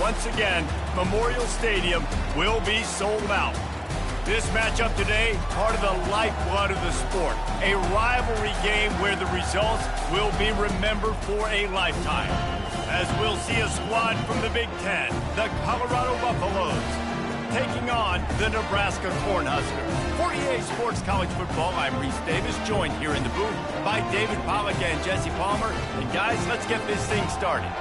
once again, Memorial Stadium will be sold out. This matchup today, part of the lifeblood of the sport. A rivalry game where the results will be remembered for a lifetime. As we'll see a squad from the Big Ten, the Colorado Buffaloes, taking on the Nebraska Cornhuskers. 48 Sports College Football, I'm Reese Davis, joined here in the booth by David Pollack and Jesse Palmer. And guys, let's get this thing started.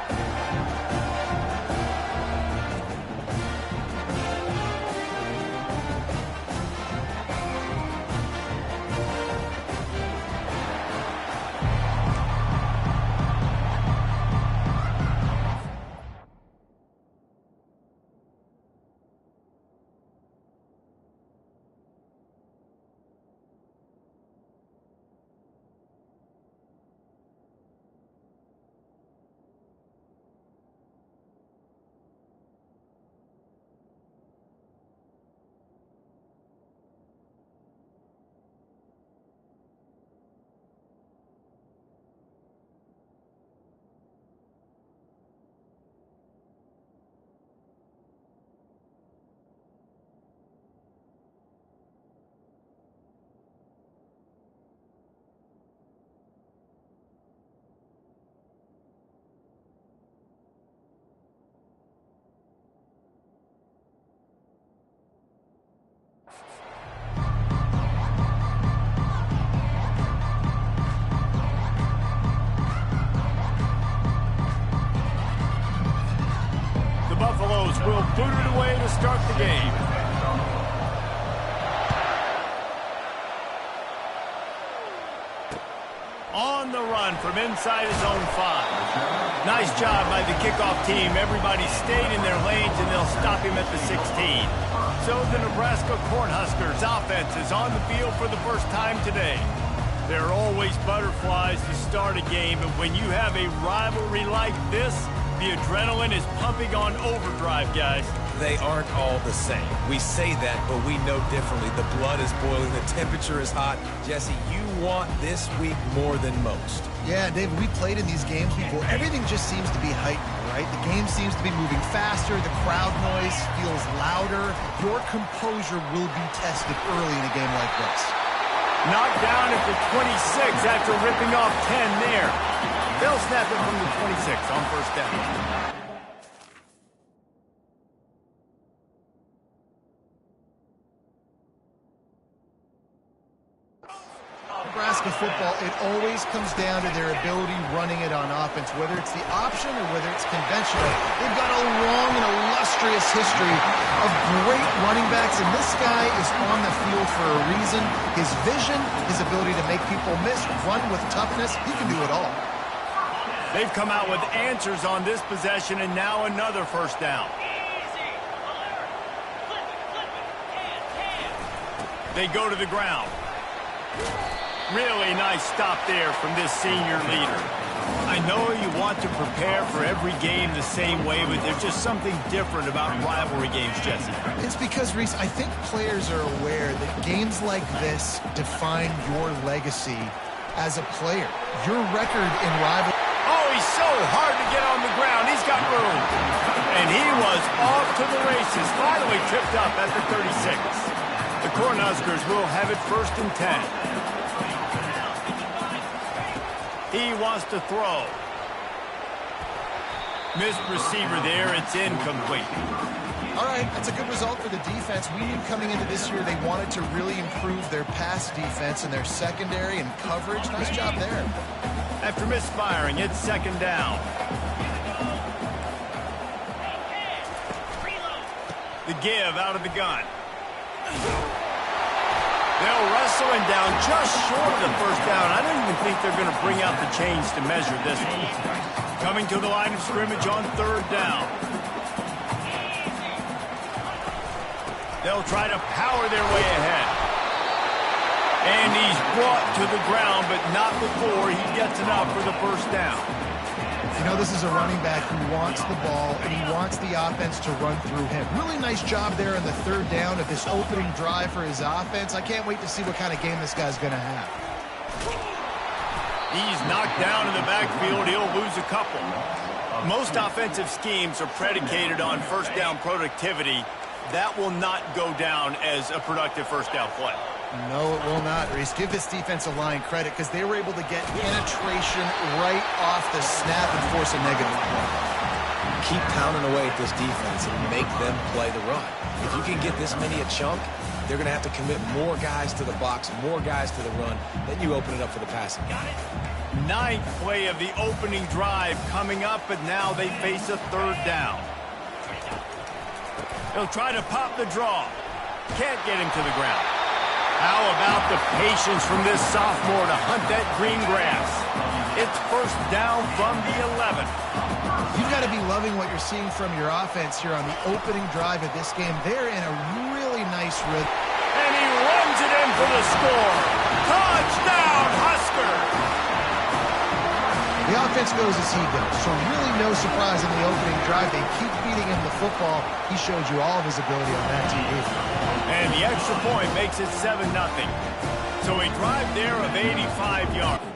Buffaloes will boot it away to start the game. On the run from inside his own 5. Nice job by the kickoff team. Everybody stayed in their lanes, and they'll stop him at the 16. So the Nebraska Cornhuskers offense is on the field for the first time today. There are always butterflies to start a game, but when you have a rivalry like this, the adrenaline is pumping on overdrive, guys. They aren't all the same. We say that, but we know differently. The blood is boiling. The temperature is hot. Jesse, you want this week more than most. Yeah, David, we played in these games before. Everything just seems to be heightened, right? The game seems to be moving faster. The crowd noise feels louder. Your composure will be tested early in a game like this. Knocked down at the 26 after ripping off 10 there. They'll snap it from the 26 on first down. Nebraska football, it always comes down to their ability running it on offense, whether it's the option or whether it's conventional. They've got a long and illustrious history of great running backs, and this guy is on the field for a reason. His vision, his ability to make people miss, run with toughness, he can do it all. They've come out with answers on this possession, and now another first down. They go to the ground. Really nice stop there from this senior leader. I know you want to prepare for every game the same way, but there's just something different about rivalry games, Jesse. It's because, Reese, I think players are aware that games like this define your legacy as a player. Your record in rivalry. Oh, he's so hard to get on the ground. He's got room. And he was off to the races. Finally tripped up at the 36. The Cornhuskers will have it 1st and 10. He wants to throw. Missed receiver there. It's incomplete. All right, that's a good result for the defense. We knew coming into this year they wanted to really improve their pass defense and their secondary and coverage. Nice job there. After misfiring, it's 2nd down. The give out of the gun. They'll wrestle him down just short of the first down. I don't even think they're going to bring out the chains to measure this one. Coming to the line of scrimmage on 3rd down. They'll try to power their way ahead. And he's brought to the ground, but not before he gets enough for the first down. You know, this is a running back who wants the ball, and he wants the offense to run through him. Really nice job there on the 3rd down of this opening drive for his offense. I can't wait to see what kind of game this guy's going to have. He's knocked down in the backfield. He'll lose a couple. Most offensive schemes are predicated on first down productivity. That will not go down as a productive first down play. No, it will not, Reese. Give this defensive line credit because they were able to get penetration right off the snap and force a negative play. Keep pounding away at this defense and make them play the run. If you can get this many a chunk, they're going to have to commit more guys to the box, more guys to the run. Then you open it up for the passing. Ninth play of the opening drive coming up, but now they face a third down. He'll try to pop the draw. Can't get him to the ground. How about the patience from this sophomore to hunt that green grass? It's first down from the 11. You've got to be loving what you're seeing from your offense here on the opening drive of this game. They're in a really nice rhythm. And he runs it in for the score. Touchdown, Huskers! The offense goes as he goes, so really no surprise in the opening drive. They keep feeding him the football. He showed you all of his ability on that TV. And the extra point makes it 7-0. So a drive there of 85 yards.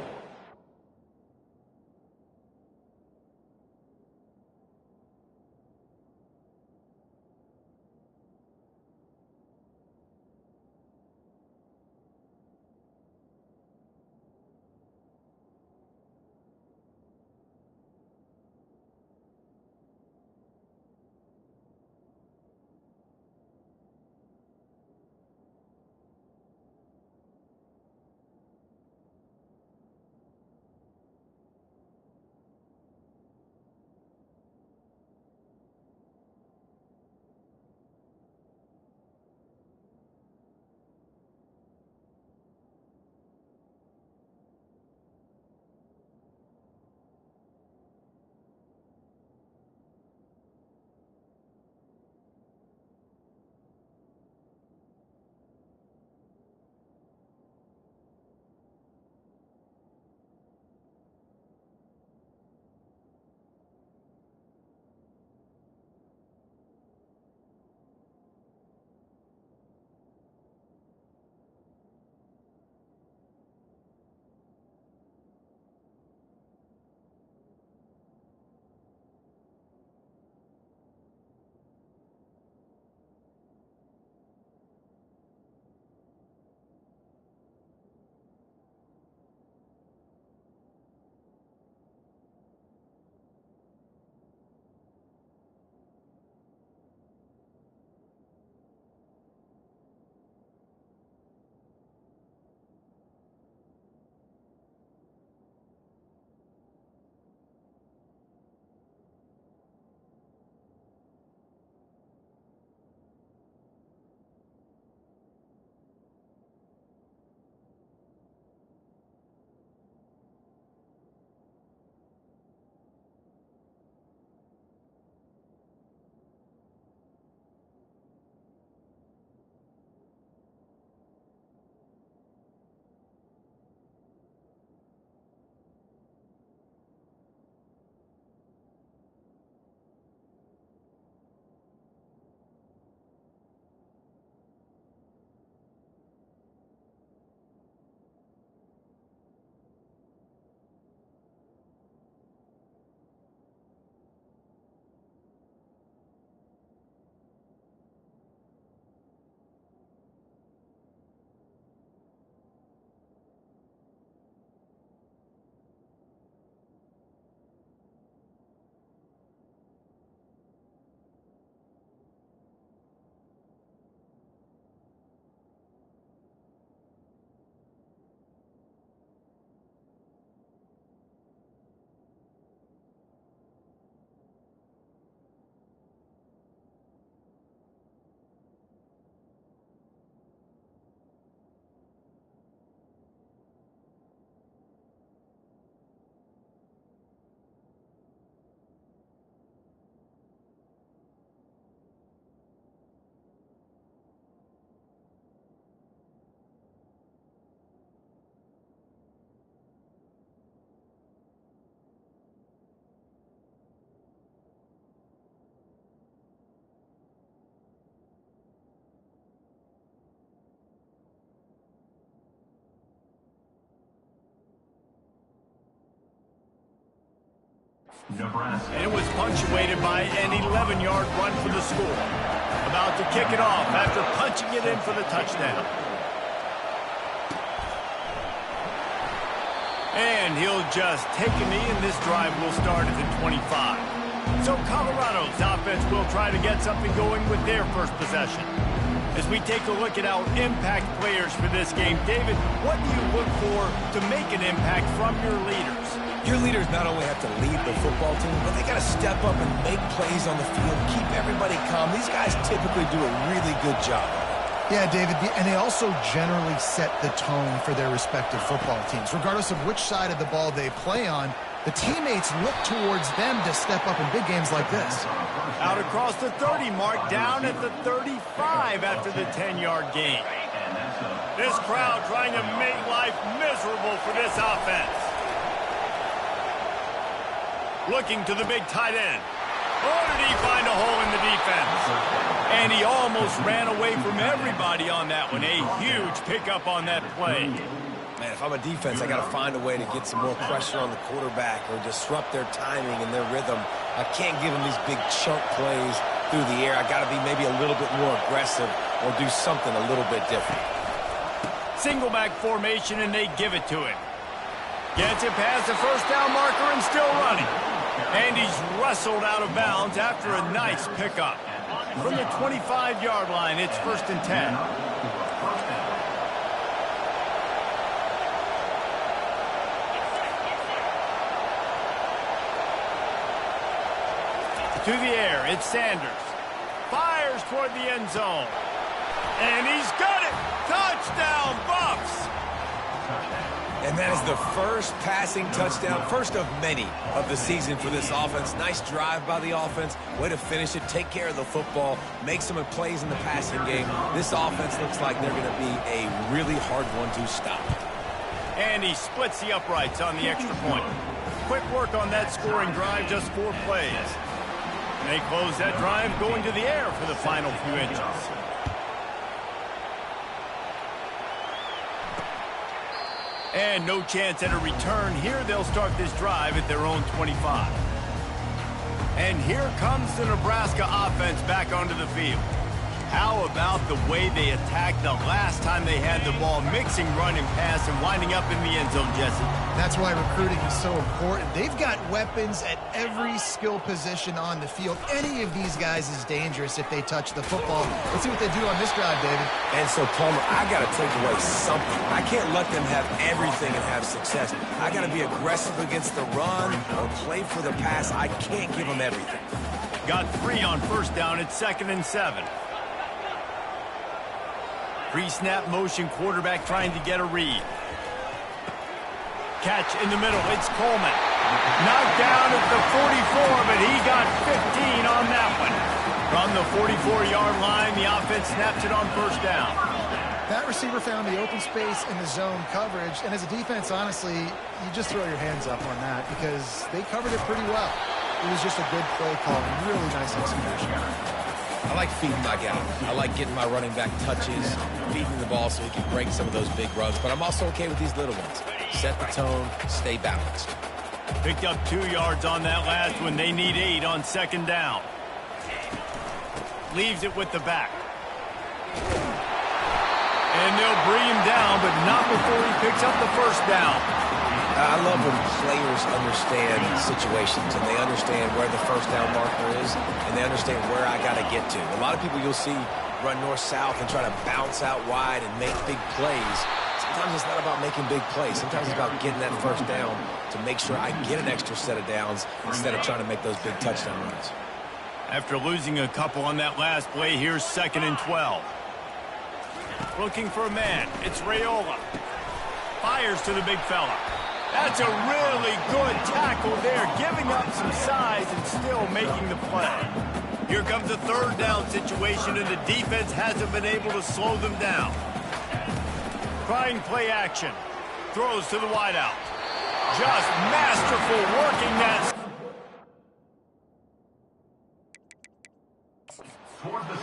And it was punctuated by an 11-yard run for the score. About to kick it off after punching it in for the touchdown. And he'll just take a knee, and this drive will start at the 25. So Colorado's offense will try to get something going with their first possession. As we take a look at our impact players for this game, David, what do you look for to make an impact from your leaders? Your leaders not only have to lead the football team, but they got to step up and make plays on the field, keep everybody calm. These guys typically do a really good job. Yeah, David, and they also generally set the tone for their respective football teams. Regardless of which side of the ball they play on, the teammates look towards them to step up in big games like this. Out across the 30 mark, down at the 35 after the 10-yard gain. This crowd trying to make life miserable for this offense. Looking to the big tight end. Oh, did he find a hole in the defense? And he almost ran away from everybody on that one. A huge pickup on that play. Man, if I'm a defense, I got to find a way to get some more pressure on the quarterback or disrupt their timing and their rhythm. I can't give them these big chunk plays through the air. I got to be maybe a little bit more aggressive or do something a little bit different. Single back formation, and they give it to him. Gets it past the first down marker and still running. And he's wrestled out of bounds after a nice pickup. From the 25-yard line, it's 1st and 10. To the air, it's Sanders. Fires toward the end zone. And he's got it! Touchdown, Buffs! And that is the first passing touchdown, first of many of the season for this offense. Nice drive by the offense. Way to finish it, take care of the football, make some plays in the passing game. This offense looks like they're going to be a really hard one to stop. And he splits the uprights on the extra point. Quick work on that scoring drive, just 4 plays. And they close that drive going to the air for the final few inches. And no chance at a return here. They'll start this drive at their own 25. And here comes the Nebraska offense back onto the field. How about the way they attacked the last time they had the ball, mixing run and pass and winding up in the end zone, Jesse? That's why recruiting is so important. They've got weapons at every skill position on the field. Any of these guys is dangerous if they touch the football. Let's see what they do on this drive, David. And so, Palmer, I got to take away something. I can't let them have everything and have success. I got to be aggressive against the run or play for the pass. I can't give them everything. Got 3 on first down. It's 2nd and 7. Pre-snap motion, quarterback trying to get a read. Catch in the middle, it's Coleman. Knocked down at the 44, but he got 15 on that one. From the 44-yard line, the offense snaps it on first down. That receiver found the open space in the zone coverage, and as a defense, honestly, you just throw your hands up on that because they covered it pretty well. It was just a good play call, really nice execution. I like feeding my guy. I like getting my running back touches, feeding the ball so he can break some of those big runs. But I'm also okay with these little ones. Set the tone, stay balanced. Picked up 2 yards on that last one. They need 8 on 2nd down. Leaves it with the back. And they'll bring him down, but not before he picks up the first down. I love when players understand situations and they understand where the first down marker is and they understand where I got to get to. A lot of people you'll see run north-south and try to bounce out wide and make big plays. Sometimes it's not about making big plays. Sometimes it's about getting that first down to make sure I get an extra set of downs instead of trying to make those big touchdown runs. After losing a couple on that last play, here's 2nd and 12. Looking for a man. It's Raiola. Fires to the big fella. That's a really good tackle there, giving up some size and still making the play. Here comes a 3rd down situation, and the defense hasn't been able to slow them down. Trying play action. Throws to the wideout. Just masterful working that.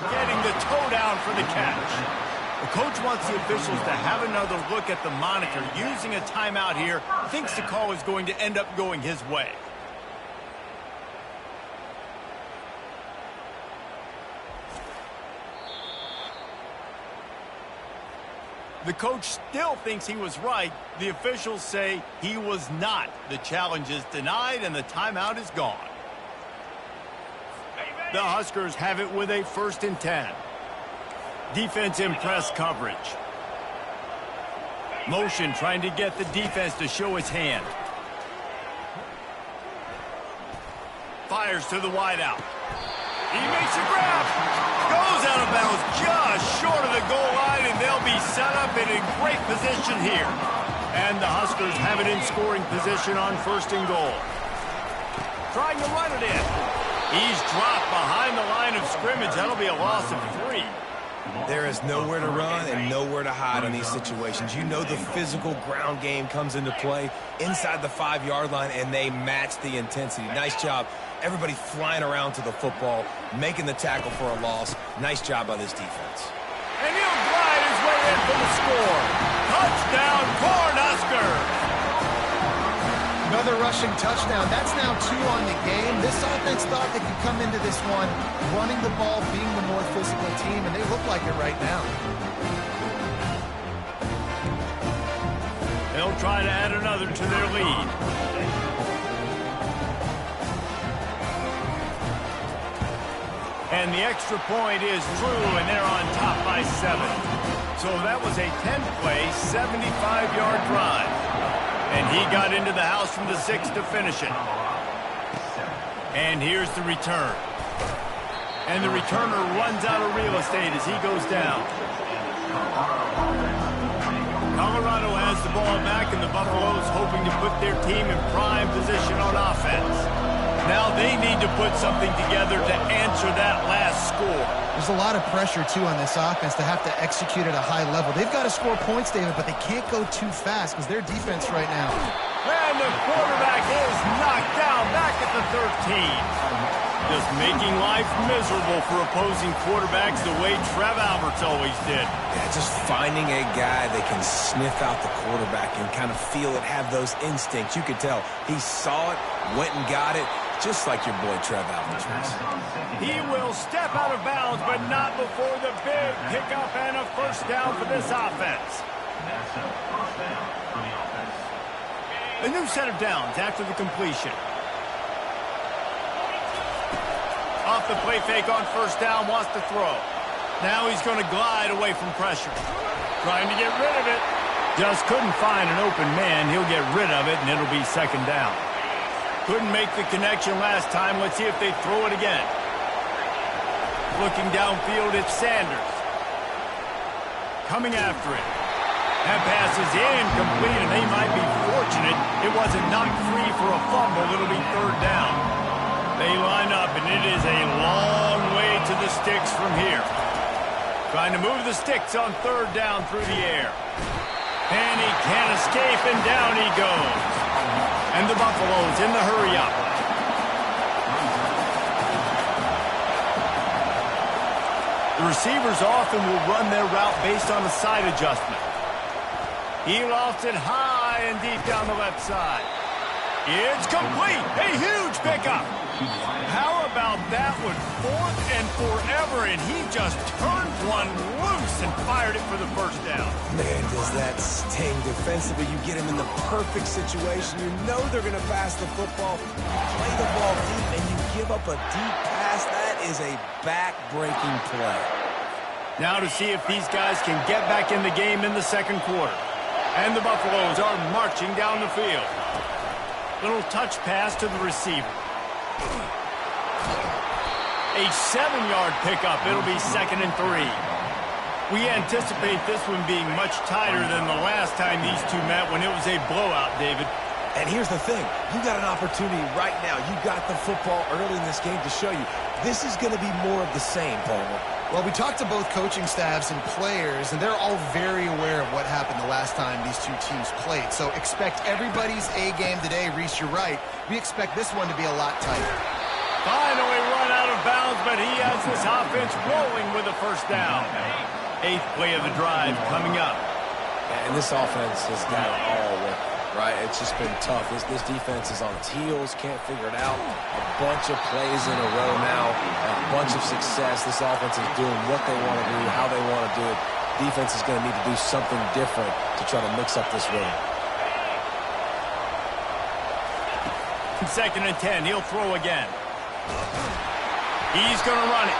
Getting the toe down for the catch. The coach wants the officials to have another look at the monitor. Using a timeout here, thinks the call is going to end up going his way. The coach still thinks he was right. The officials say he was not. The challenge is denied and the timeout is gone. The Huskers have it with a 1st and 10. Defense in press coverage. Motion trying to get the defense to show his hand. Fires to the wideout. He makes a grab. Goes out of bounds just short of the goal line, and they'll be set up in a great position here. And the Huskers have it in scoring position on 1st and goal. Trying to run it in. He's dropped behind the line of scrimmage. That'll be a loss of 3. There is nowhere to run and nowhere to hide in these situations. You know the physical ground game comes into play inside the 5-yard line, and they match the intensity. Nice job. Everybody flying around to the football, making the tackle for a loss. Nice job by this defense. And he'll glide his way in for the score. Touchdown, Cornhuskers! Another rushing touchdown. That's now 2 on the game. This offense thought they could come into this one running the ball, being the more physical team, and they look like it right now. They'll try to add another to their lead. And the extra point is true, and they're on top by 7. So that was a 10-play, 75-yard drive. And he got into the house from the 6 to finish it. And here's the return. And the returner runs out of real estate as he goes down. Colorado has the ball back, and the Buffaloes hoping to put their team in prime position on offense. Now they need to put something together to answer that last score. There's a lot of pressure, too, on this offense to have to execute at a high level. They've got to score points, David, but they can't go too fast because their defense right now. And the quarterback is knocked down back at the 13. Just making life miserable for opposing quarterbacks the way Trev Alberts always did. Yeah, just finding a guy that can sniff out the quarterback and kind of feel it, have those instincts. You could tell he saw it, went and got it, just like your boy Trev Alberts was. He will step out of bounds, but not before the big pickup and a 1st down for this offense. A new set of downs after the completion. Off the play fake on 1st down, wants to throw. Now he's going to glide away from pressure. Trying to get rid of it. Just couldn't find an open man. He'll get rid of it, and it'll be 2nd down. Couldn't make the connection last time. Let's see if they throw it again. Looking downfield, it's Sanders. Coming after it. That pass is incomplete, and they might be fortunate it wasn't knocked free for a fumble. It'll be 3rd down. They line up, and it is a long way to the sticks from here. Trying to move the sticks on 3rd down through the air. And he can't escape, and down he goes. And the Buffaloes in the hurry-up. The receivers often will run their route based on a side adjustment. He lost it high and deep down the left side. It's complete. A huge pickup. How about that one? 4th and forever, and he just turned one loose and fired it for the 1st down. Man, does that sting defensively. You get him in the perfect situation. You know they're going to pass the football. You play the ball deep, and you give up a deep pass. That is a back-breaking play. Now to see if these guys can get back in the game in the 2nd quarter. And the Buffaloes are marching down the field. Little touch pass to the receiver. A 7-yard pickup. It'll be 2nd and 3. We anticipate this one being much tighter than the last time these two met when it was a blowout, David. And here's the thing. You got an opportunity right now. You got the football early in this game to show you. This is going to be more of the same, Palmer. Well, we talked to both coaching staffs and players, and they're all very aware of what happened the last time these two teams played. So expect everybody's A game today. Reese, you're right. We expect this one to be a lot tighter. Finally run out of bounds, but he has this offense rolling with a 1st down. 8th play of the drive coming up. And this offense has got it all working, right? It's just been tough. This defense is on its heels, can't figure it out. A bunch of plays in a row now, a bunch of success. This offense is doing what they want to do, how they want to do it. defense is going to need to do something different to try to mix up this rhythm. 2nd and 10. He'll throw again. He's going to run it.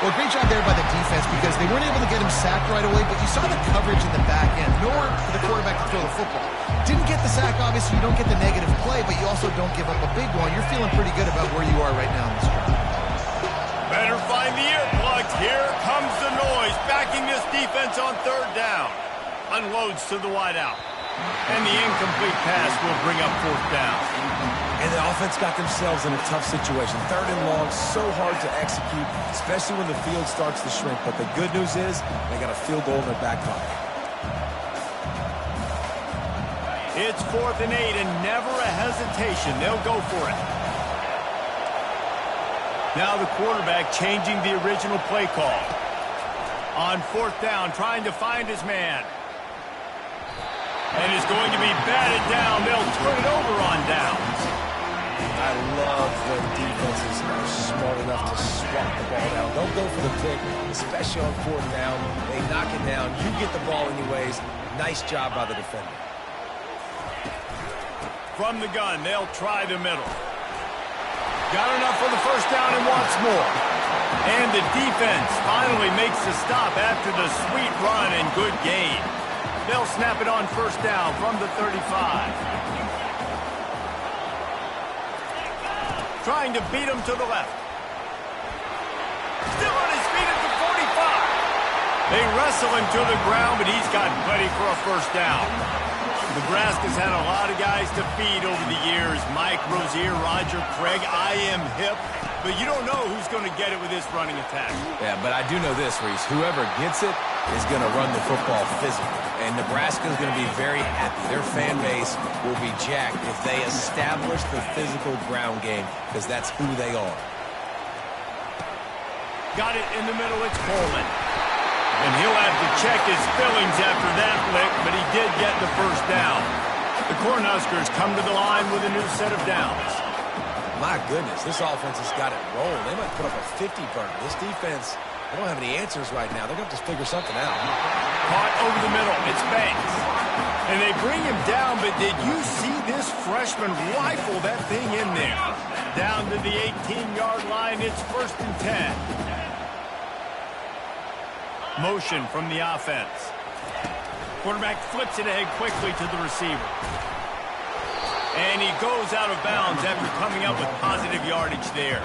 Well, great job there by the defense because they weren't able to get him sacked right away, but you saw the coverage in the back end. Nowhere for the quarterback to throw the football. Didn't get the sack, obviously. You don't get the negative play, but you also don't give up a big one. You're feeling pretty good about where you are right now in this drive. Better find the earplugs. Here comes the noise. Backing this defense on 3rd down. Unloads to the wideout. And the incomplete pass will bring up 4th down. And the offense got themselves in a tough situation. 3rd and long, so hard to execute, especially when the field starts to shrink. But the good news is they got a field goal in their back pocket. It's 4th and 8 and never a hesitation. They'll go for it. Now the quarterback changing the original play call. On 4th down, trying to find his man. And is going to be batted down. They'll turn it over on downs. I love when defenses are smart enough to swat the ball down. Don't go for the pick, especially on 4th down. They knock it down. You get the ball anyways. Nice job by the defender. From the gun, they'll try the middle. Got enough for the 1st down and wants more. And the defense finally makes the stop after the sweet run and good gain. They'll snap it on 1st down from the 35. Trying to beat him to the left. Still on his feet at the 45. They wrestle him to the ground, but he's got plenty for a 1st down. Nebraska's had a lot of guys to feed over the years. Mike Rozier, Roger Craig, I am hip. But you don't know who's going to get it with this running attack. Yeah, but I do know this, Reese. Whoever gets it is going to run the football physically. And Nebraska is going to be very happy. Their fan base will be jacked if they establish the physical ground game, because that's who they are. Got it in the middle. It's Coleman. And he'll have to check his fillings after that lick, but he did get the 1st down. The Cornhuskers come to the line with a new set of downs. My goodness, this offense has got it rolling. They might put up a 50 burner. This defense, they don't have any answers right now. They're going to have to figure something out. Caught over the middle. It's Banks. And they bring him down, but did you see this freshman rifle that thing in there? Down to the 18-yard line. It's 1st and 10. Motion from the offense. Quarterback flips it ahead quickly to the receiver. And he goes out of bounds after coming up with positive yardage there.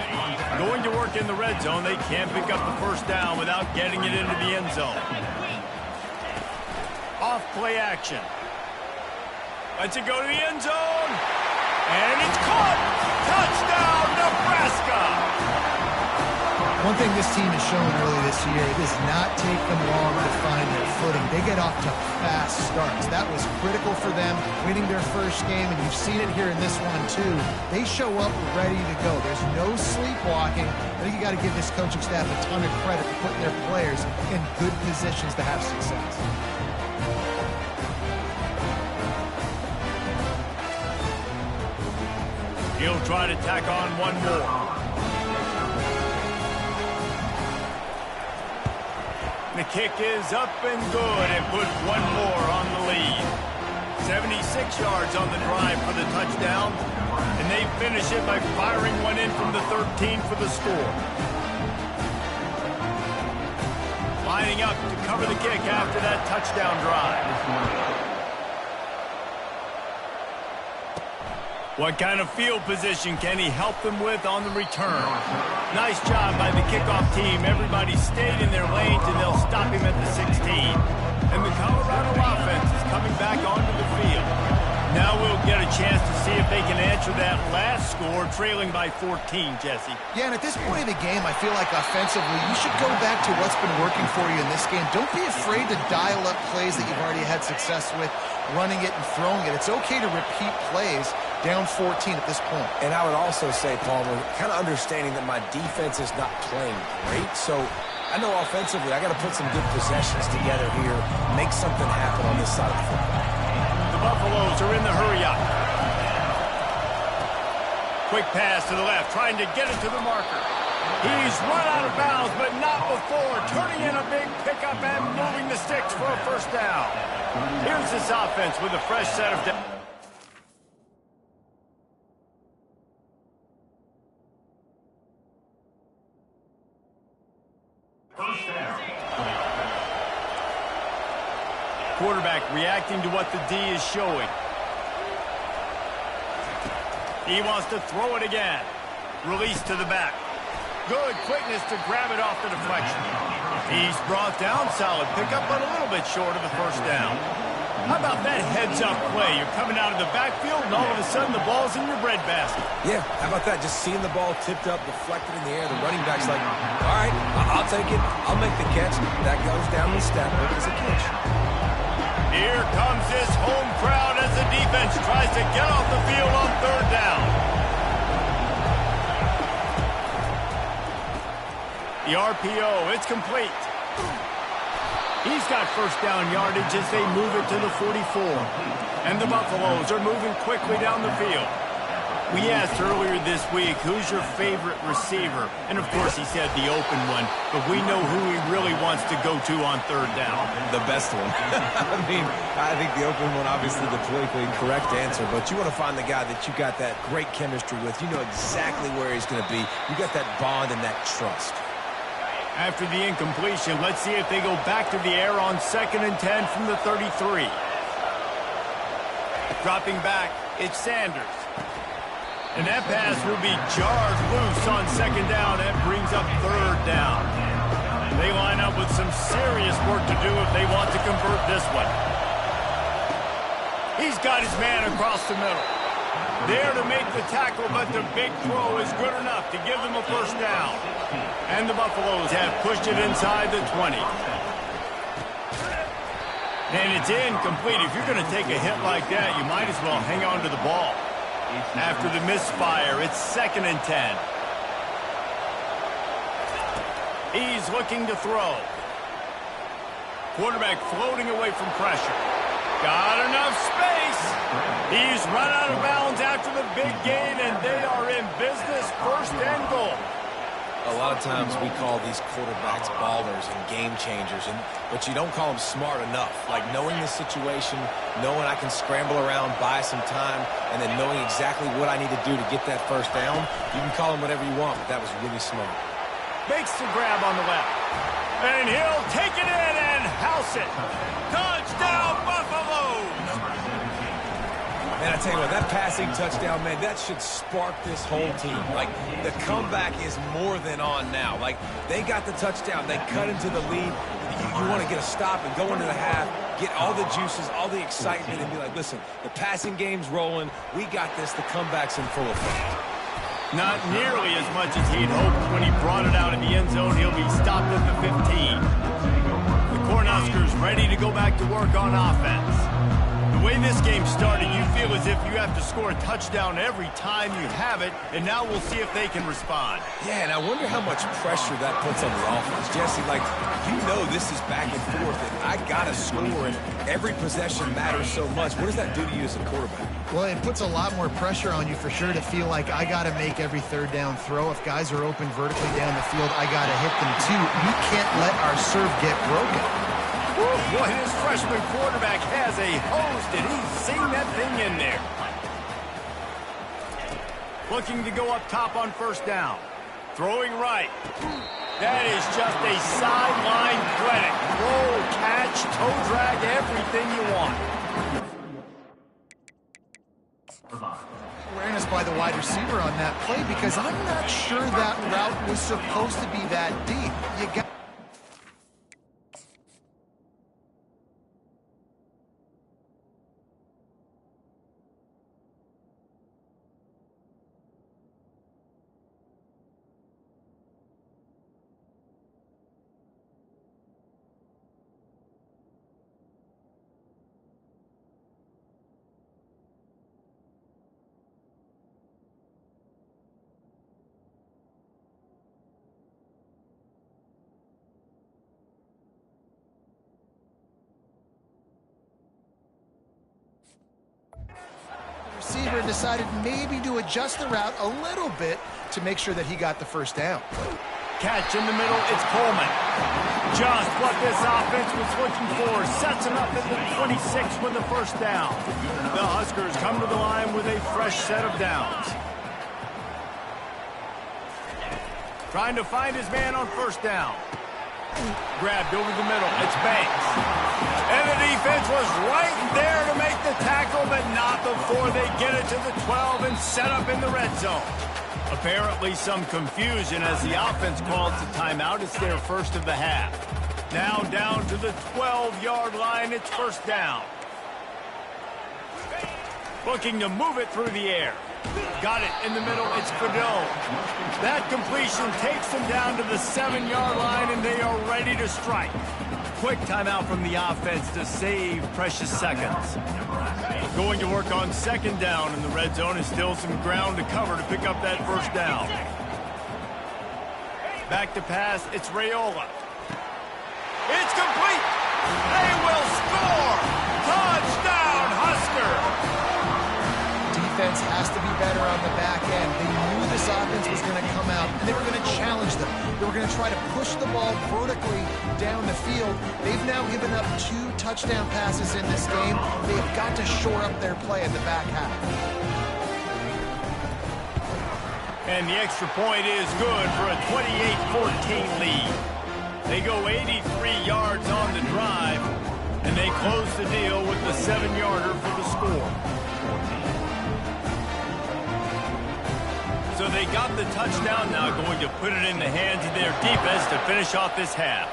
Going to work in the red zone. They can't pick up the 1st down without getting it into the end zone. Off play action. Lets it go to the end zone. And it's caught. Touchdown, Nebraska. One thing this team has shown early this year, it does not take them long to find their footing. They get off to fast starts. That was critical for them, winning their 1st game, and you've seen it here in this one too. They show up ready to go. There's no sleepwalking. I think you got to give this coaching staff a ton of credit for putting their players in good positions to have success. He'll try to tack on one more. The kick is up and good and put one more on the lead. 76 yards on the drive for the touchdown, and they finish it by firing one in from the 13 for the score. Lining up to cover the kick after that touchdown drive. What kind of field position can he help them with on the return? Nice job by the kickoff team. Everybody stayed in their lanes, and they'll stop him at the 16. And the Colorado offense is coming back onto the field. Now we'll get a chance to see if they can answer that last score, trailing by 14, Jesse. Yeah, and at this point of the game, I feel like offensively, you should go back to what's been working for you in this game. Don't be afraid to dial up plays that you've already had success with, running it and throwing it. It's okay to repeat plays down 14 at this point. And I would also say, Palmer, kind of understanding that my defense is not playing great, so I know offensively I got to put some good possessions together here, make something happen on this side of the football. The Buffaloes are in the hurry-up. Quick pass to the left, trying to get it to the marker. He's run out of bounds, but not forward, turning in a big pickup and moving the sticks for a first down. Here's this offense with a fresh set of downs. Quarterback reacting to what the D is showing. He wants to throw it again. Release to the back. Good quickness to grab it off the deflection. He's brought down, solid pickup, but a little bit short of the first down. How about that heads-up play? You're coming out of the backfield, and all of a sudden the ball's in your breadbasket. Yeah, how about that? Just seeing the ball tipped up, deflected in the air. The running back's like, all right, I'll take it. I'll make the catch. That goes down the stat book as a catch. Here comes this home crowd as the defense tries to get off the field on third down. The RPO, it's complete. He's got first down yardage as they move it to the 44. And the Buffaloes are moving quickly down the field. We asked earlier this week, who's your favorite receiver? And, of course, he said the open one. But we know who he really wants to go to on third down. The best one. I think the open one, obviously the politically correct answer. But you want to find the guy that you got that great chemistry with. You know exactly where he's going to be. You got that bond and that trust. After the incompletion, let's see if they go back to the air on 2nd and 10 from the 33. Dropping back, it's Sanders. And that pass will be jarred loose on 2nd down. That brings up 3rd down. They line up with some serious work to do if they want to convert this one. He's got his man across the middle. There to make the tackle, but the big throw is good enough to give them a first down. And the Buffaloes have pushed it inside the 20. And it's incomplete. If you're going to take a hit like that, you might as well hang on to the ball. After the misfire, it's 2nd and 10. He's looking to throw. Quarterback floating away from pressure. Got enough space. He's run out of bounds after the big gain, and they are in business. 1st and goal. A lot of times we call these quarterbacks ballers and game changers, but you don't call them smart enough. Like knowing the situation, knowing I can scramble around, buy some time, and then knowing exactly what I need to do to get that first down. You can call them whatever you want, but that was really smart. Makes the grab on the left. And he'll take it in and house it. Touchdown, Buffaloes! Man, I tell you what, that passing touchdown, man, that should spark this whole team. Like, the comeback is more than on now. Like, they got the touchdown. They cut into the lead. You want to get a stop and go into the half, get all the juices, all the excitement, and be like, listen, the passing game's rolling. We got this. The comeback's in full effect. Not nearly as much as he'd hoped when he brought it out in the end zone. He'll be stopped at the 15. The Cornhuskers ready to go back to work on offense. The way this game started, you feel as if you have to score a touchdown every time you have it, and now we'll see if they can respond. Yeah, and I wonder how much pressure that puts on the offense. Jesse, like, you know this is back and forth, and I got to score, and every possession matters so much. What does that do to you as a quarterback? Well, it puts a lot more pressure on you for sure to feel like I got to make every third down throw. If guys are open vertically down the field, I got to hit them too. You can't let our serve get broken. Boy, this freshman quarterback has a hose. Did he sing that thing in there? Looking to go up top on 1st down. Throwing right. That is just a sideline clinic. Roll, catch, toe drag, everything you want. Awareness by the wide receiver on that play because I'm not sure that route was supposed to be that deep. You got receiver decided maybe to adjust the route a little bit to make sure that he got the first down. Catch in the middle, it's Coleman. Just what this offense was looking for. Sets them up at the 26 with the first down. The Huskers come to the line with a fresh set of downs. Trying to find his man on first down. Grabbed over the middle. It's Banks. And the defense was right there to make the tackle, but not before they get it to the 12 and set up in the red zone. Apparently some confusion as the offense calls the timeout. It's their first of the half. Now down to the 12-yard line. It's first down. Looking to move it through the air. Got it in the middle. It's Fedot. That completion takes them down to the 7-yard line, and they are ready to strike. Quick timeout from the offense to save precious seconds. Going to work on second down in the red zone, and still some ground to cover to pick up that first down. Back to pass. It's Raiola. It's complete. They will score. Touchdown, Husker. Defense has to be better on the back end. They knew this offense was going to come out, and they were going to challenge them. They were going to try to push the ball vertically down the field. They've now given up 2 touchdown passes in this game. They have got to shore up their play in the back half. And the extra point is good for a 28-14 lead. They go 83 yards on the drive, and they close the deal with the 7-yarder for the score. So they got the touchdown, now going to put it in the hands of their defense to finish off this half.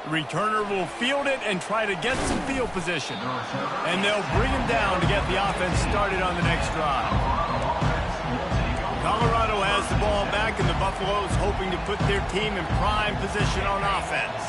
The returner will field it and try to get some field position. And they'll bring him down to get the offense started on the next drive. Colorado has the ball back, and the Buffaloes hoping to put their team in prime position on offense.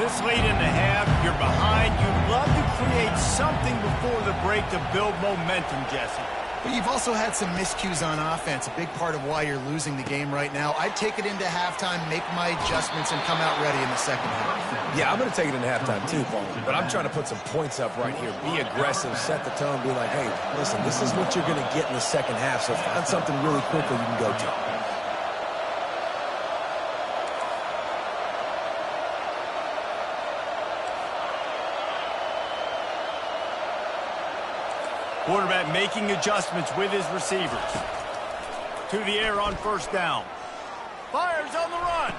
This late in the half, you're behind. You'd love to create something before the break to build momentum, Jesse. But you've also had some miscues on offense, a big part of why you're losing the game right now. I'd take it into halftime, make my adjustments, and come out ready in the second half. Yeah, I'm going to take it into halftime too, Paul. But I'm trying to put some points up right here. Be aggressive, set the tone, be like, hey, listen, this is what you're going to get in the second half, so find something really quickly you can go to. Quarterback making adjustments with his receivers. To the air on first down. Fires on the run.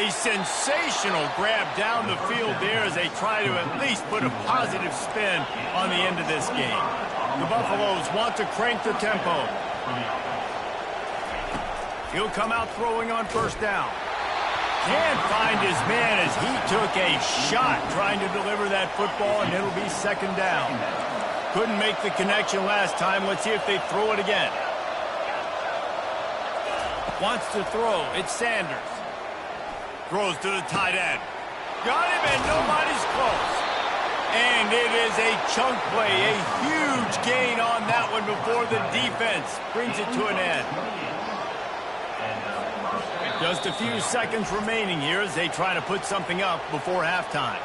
A sensational grab down the field there as they try to at least put a positive spin on the end of this game. The Buffaloes want to crank the tempo. He'll come out throwing on first down. Can't find his man as he took a shot trying to deliver that football, and it'll be second down. Couldn't make the connection last time. Let's see if they throw it again. Wants to throw. It's Sanders. Throws to the tight end. Got him, and nobody's close. And it is a chunk play, a huge gain on that one before the defense brings it to an end. Just a few seconds remaining here as they try to put something up before halftime.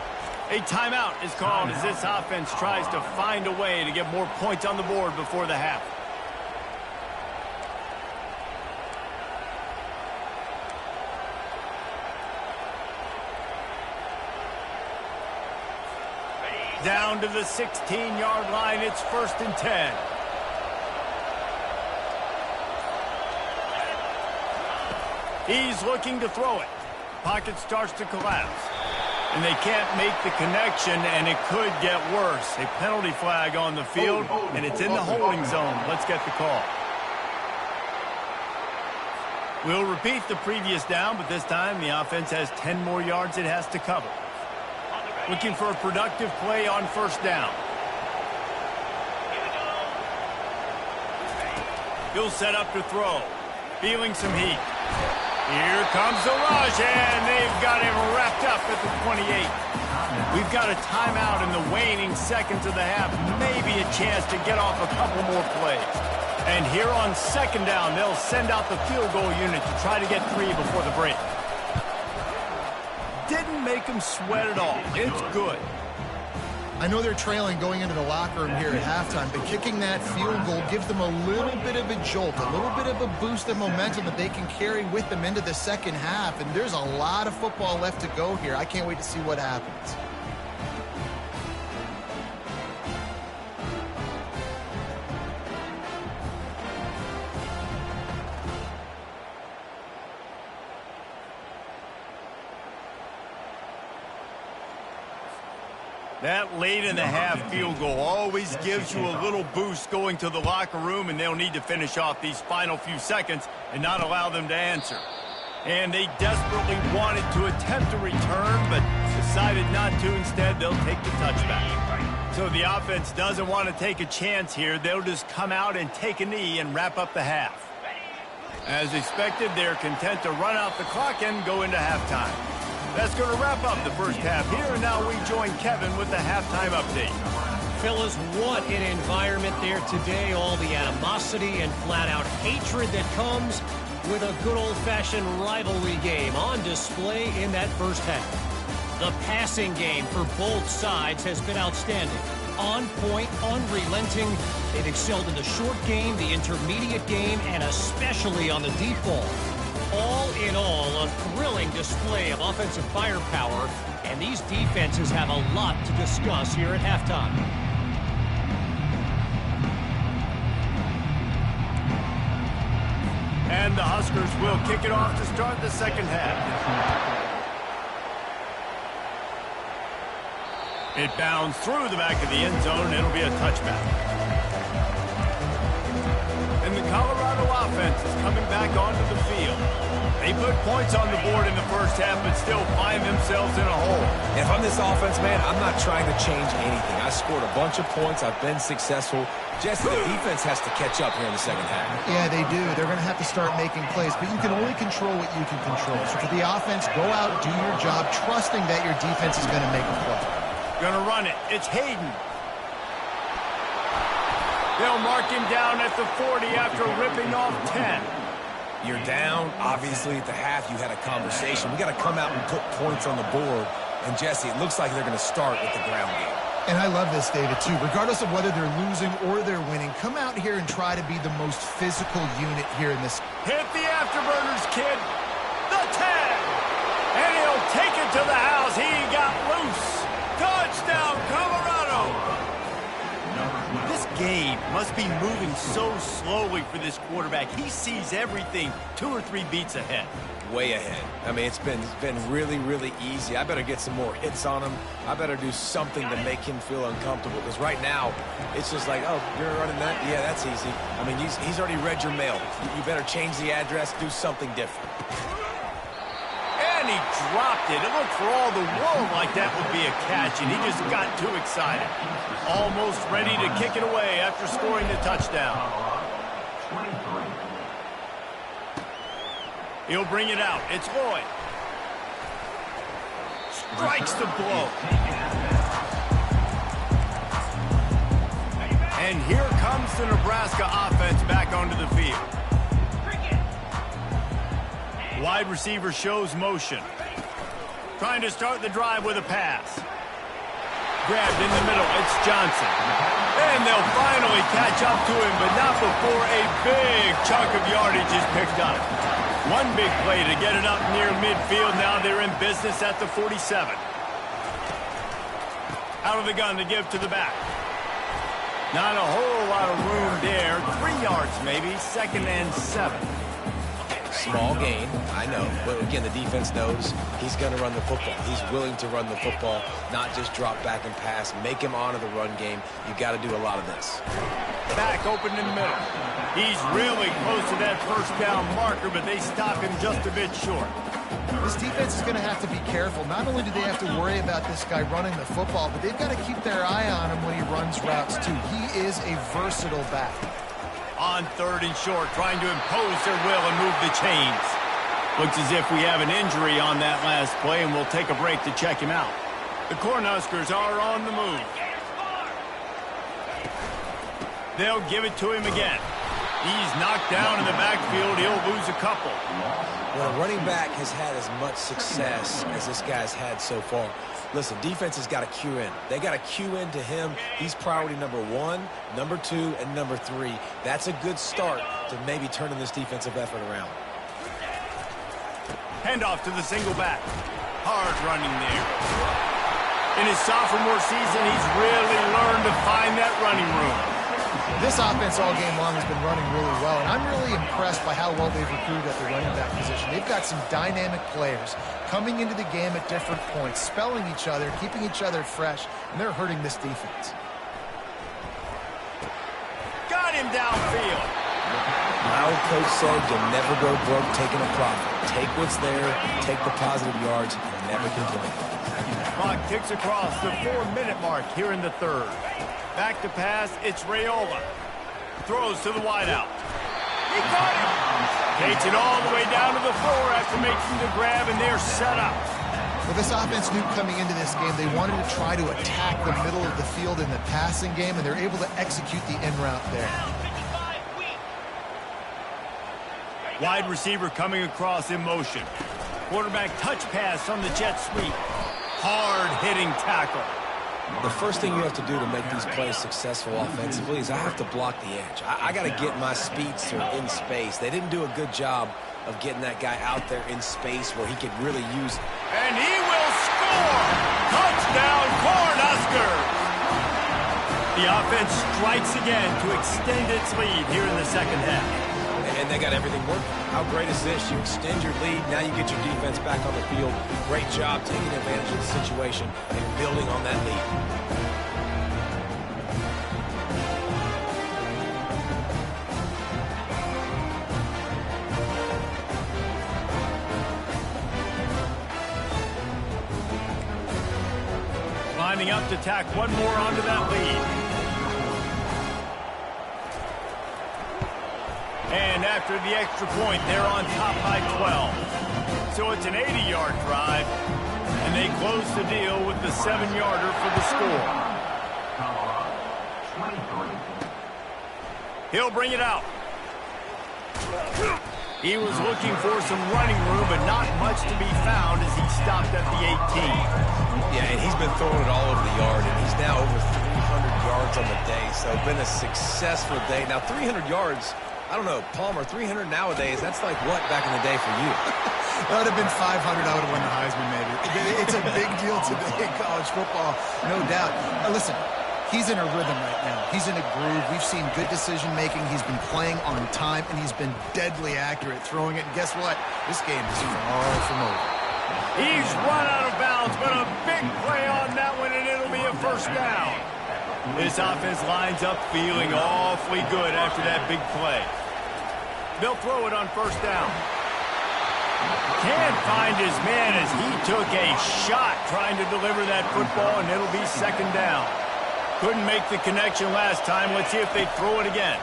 A timeout is called as this offense tries to find a way to get more points on the board before the half. Down to the 16-yard line, it's 1st and 10. He's looking to throw it. Pocket starts to collapse. And they can't make the connection, and it could get worse. A penalty flag on the field, and it's in the holding zone. Let's get the call. We'll repeat the previous down, but this time the offense has 10 more yards it has to cover. Looking for a productive play on first down. He'll set up to throw. Feeling some heat. Here comes the rush, and they've got him wrapped up at the 28. We've got a timeout in the waning seconds of the half. Maybe a chance to get off a couple more plays. And here on second down, they'll send out the field goal unit to try to get 3 before the break. Didn't make him sweat at all. It's good. I know they're trailing going into the locker room here at halftime, but kicking that field goal gives them a little bit of a jolt, a little bit of a boost of momentum that they can carry with them into the second half. And there's a lot of football left to go here. I can't wait to see what happens. That late in the half field goal always gives you a little boost going to the locker room, and they'll need to finish off these final few seconds and not allow them to answer. And they desperately wanted to attempt a return, but decided not to. Instead, they'll take the touchback. So the offense doesn't want to take a chance here. They'll just come out and take a knee and wrap up the half. As expected, they're content to run out the clock and go into halftime. That's going to wrap up the first half here, and now we join Kevin with the halftime update. Fellas, what an environment there today. All the animosity and flat-out hatred that comes with a good old-fashioned rivalry game on display in that first half. The passing game for both sides has been outstanding. On point, unrelenting. They've excelled in the short game, the intermediate game, and especially on the deep ball. All in all, a thrilling display of offensive firepower, and these defenses have a lot to discuss here at halftime. And the Huskers will kick it off to start the second half. It bounds through the back of the end zone. It'll be a touchback. And the Colorado offense is coming back onto the field. They put points on the board in the first half, but still find themselves in a hole. And if I'm this offense, man, I'm not trying to change anything. I scored a bunch of points. I've been successful. Jesse, the defense has to catch up here in the second half. Yeah, they do. They're going to have to start making plays, but you can only control what you can control. So for the offense, go out, do your job, trusting that your defense is going to make a play. Going to run it. It's Hayden. They'll mark him down at the 40 after ripping off 10. You're down. Obviously, at the half, you had a conversation. We got to come out and put points on the board. And, Jesse, it looks like they're going to start with the ground game. And I love this, David, too. Regardless of whether they're losing or they're winning, come out here and try to be the most physical unit here in this. Hit the afterburners, kid. The 10. And he'll take it to the house. He got loose. Touchdown, Colorado. This game must be moving so slowly for this quarterback. He sees everything 2 or 3 beats ahead. Way ahead. I mean, it's been really, really easy. I better get some more hits on him. I better do something to make him feel uncomfortable. Because right now, it's just like, oh, you're running that? Yeah, that's easy. I mean, he's already read your mail. You better change the address, do something different. And he dropped it. It looked for all the world like that would be a catch, and he just got too excited. Almost ready to kick it away after scoring the touchdown. He'll bring it out. It's Lloyd. Strikes the blow. And here comes the Nebraska offense back onto the field. Wide receiver shows motion. Trying to start the drive with a pass. Grabbed in the middle. It's Johnson. And they'll finally catch up to him, but not before a big chunk of yardage is picked up. One big play to get it up near midfield. Now they're in business at the 47. Out of the gun to give to the back. Not a whole lot of room there. 3 yards maybe. 2nd and 7. Small gain, I know. But again, the defense knows he's going to run the football. He's willing to run the football, not just drop back and pass. Make him honor the run game. You got to do a lot of this. Back open in the middle. He's really close to that first down marker, but they stop him just a bit short. This defense is going to have to be careful. Not only do they have to worry about this guy running the football, but they've got to keep their eye on him when he runs routes, too. He is a versatile back. On 3rd and short, trying to impose their will and move the chains. Looks as if we have an injury on that last play, and we'll take a break to check him out. The Cornhuskers are on the move. They'll give it to him again. He's knocked down in the backfield. He'll lose a couple. When a running back has had as much success as this guy's had so far, listen, defense has got to cue in. They got to cue in to him. He's priority number 1, number 2, and number 3. That's a good start to maybe turning this defensive effort around. Handoff to the single back. Hard running there. In his sophomore season, he's really learned to find that running room. This offense all game long has been running really well, and I'm really impressed by how well they've recruited at the running back position. They've got some dynamic players coming into the game at different points, spelling each other, keeping each other fresh, and they're hurting this defense. Got him downfield. My old coach said you'll never go broke taking a profit. Take what's there, take the positive yards, and never complain. Clock ticks across the 4-minute mark here in the third. Back to pass, it's Raiola. Throws to the wideout. He got him. Takes it all the way down to the floor after making the grab, and they're set up. Well, this offense knew coming into this game they wanted to try to attack the middle of the field in the passing game, and they're able to execute the in route there. Wide receiver coming across in motion. Quarterback touch pass on the jet sweep. Hard-hitting tackle. The first thing you have to do to make these plays successful offensively is I have to block the edge. I got to get my speedster in space. They didn't do a good job of getting that guy out there in space where he could really use it. And he will score! Touchdown, Cornhuskers! The offense strikes again to extend its lead here in the second half. And they got everything working. How great is this? You extend your lead, now you get your defense back on the field. Great job taking advantage of the situation and building on that lead. Lining up to tack one more onto that lead. And after the extra point, they're on top by 12. So it's an 80-yard drive, and they close the deal with the 7-yarder for the score. He'll bring it out. He was looking for some running room, but not much to be found as he stopped at the 18. Yeah, and he's been throwing it all over the yard, and he's now over 300 yards on the day. So been a successful day. Now, 300 yards... I don't know, Palmer, 300 nowadays, that's like what back in the day for you? That would have been 500, I would have won the Heisman maybe. It's a big deal today in college football, no doubt. Listen, he's in a rhythm right now. He's in a groove. We've seen good decision-making. He's been playing on time, and he's been deadly accurate throwing it. And guess what? This game is far from over. He's run out of bounds, but a big play on that one, and it'll be a first down. This offense lines up feeling awfully good after that big play. They'll throw it on first down. Can't find his man as he took a shot trying to deliver that football, and it'll be second down. Couldn't make the connection last time. Let's see if they throw it again.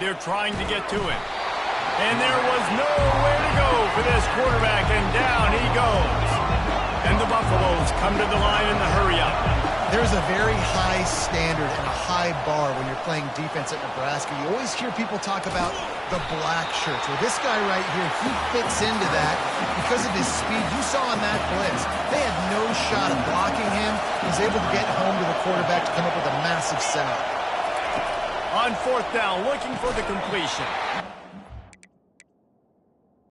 They're trying to get to him. And there was nowhere to go for this quarterback, and down he goes. And the Buffaloes come to the line in the hurry-up. There's a very high standard and a high bar when you're playing defense at Nebraska. You always hear people talk about the black shirts. Well, this guy right here, he fits into that because of his speed. You saw on that blitz, they had no shot of blocking him. He's able to get home to the quarterback to come up with a massive sack. On fourth down, looking for the completion.